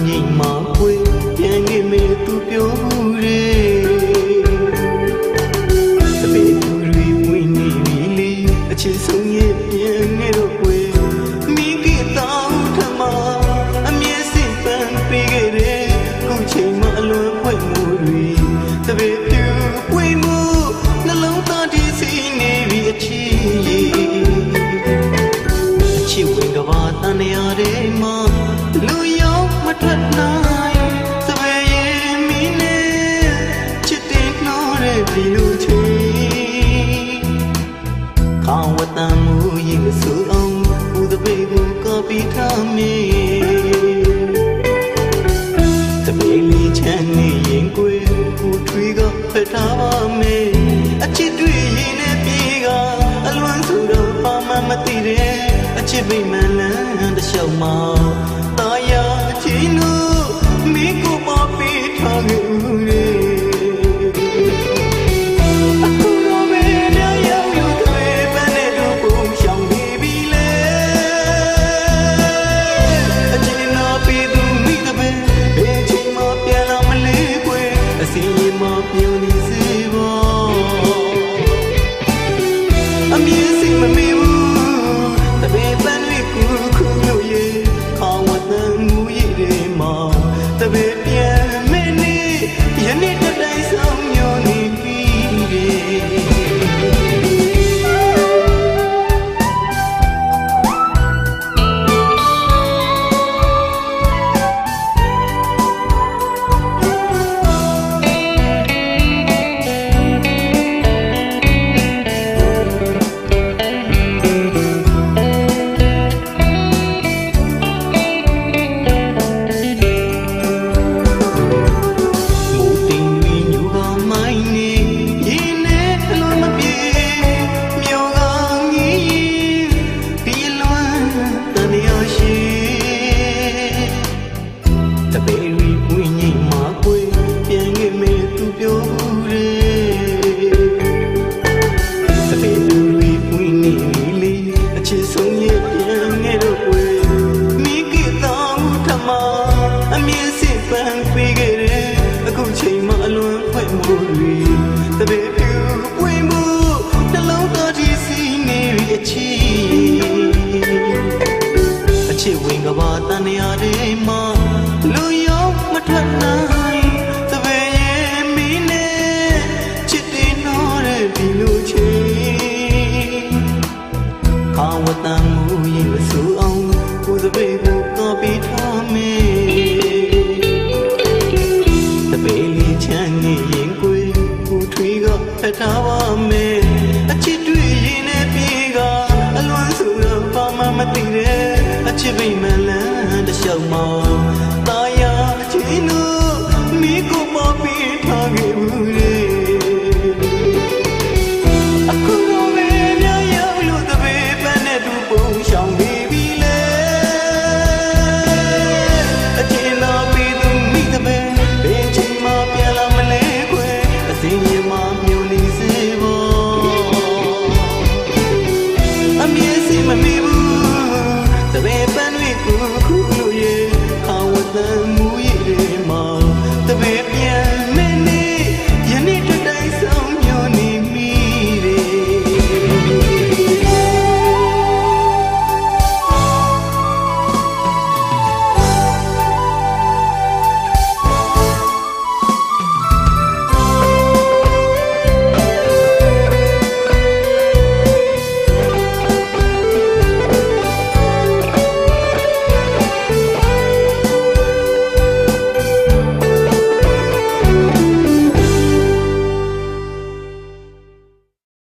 ငိမ့်မှာပွေပြန်ခဲ့မယ်သူပြောရဲတပည့်သူတွေဝင်နေပြီလေအချစ်ဆုံးရဲ့ပြန်ခဲ့တော့ပွေမိကိတောင်းထမအမြဲစစ်ပန်းပေးခဲ့တယ်ခုချိန်မှအလွန်ဖွင့်မှုတွေတပည့်သူပွေမှုနှလုံးသားဒီစီနေပြီအချစ်ဝင်ကဘာတန်ရတဲ့မှာလူရောက်မထွက်နိုင်စပယ်ရင်မီနဲ့ချစ်တဲ့နှောတဲ့ဒီလူချီခေါဝတန်မူရင်မဆူအောင်ဥဒပေကိုကပီထားမေတပေလီချမ်းနေရင်ကိုကိုထွေးကဖက်ထားပါမေအချစ်တွေရင်နဲ့ပြေကအလွန်ဆိုတော့ပါမမသိတဲ့အချစ်မိမှန်လန်းတစ်လျှောက်မှာတာယာချင်းလို့မိကိုပါပေးထားခဲ့ဦးလေအခုတော့ပဲများရောက်ယူတွေပန်းနဲ့တို့ပုံရှောင်နေပြီလေအချစ်နာပြီးသူမိတပင်ဘယ်ချိန်မှပြန်လာမလဲကွယ်အစီရင်မှပြုံးနေစေပါအမြင်စိတ်မမေ့ဘူးတပည့်ပန်းလေးကူခုလို့ရေခေါဝတန်မူရည်တွေမှာတပည့်ပြန်မဲ့နေယနေ့တတိုင်းဆောင်ညိုနေပြီတပေရီဝင်းငိမ့်မှာပွေပြန်ခဲ့မယ်သူပြောရဲတပေသူတွေဝင်းနေလေအချစ်ဆုံးရဲ့ပြန်ခဲ့တော့ပွေမိကိတောင်းထမအမြင်စစ်ပန်းပေးခဲ့တယ်အခုချိန်မှအလွန်ဖွင့်မှုတွေတပေပြူပွေမှုနှလုံးသားဒီစီနေပြီအချစ်ဝင်ကဘာတန်ရတဲ့မှာလူရောက်မထွက်နိုင်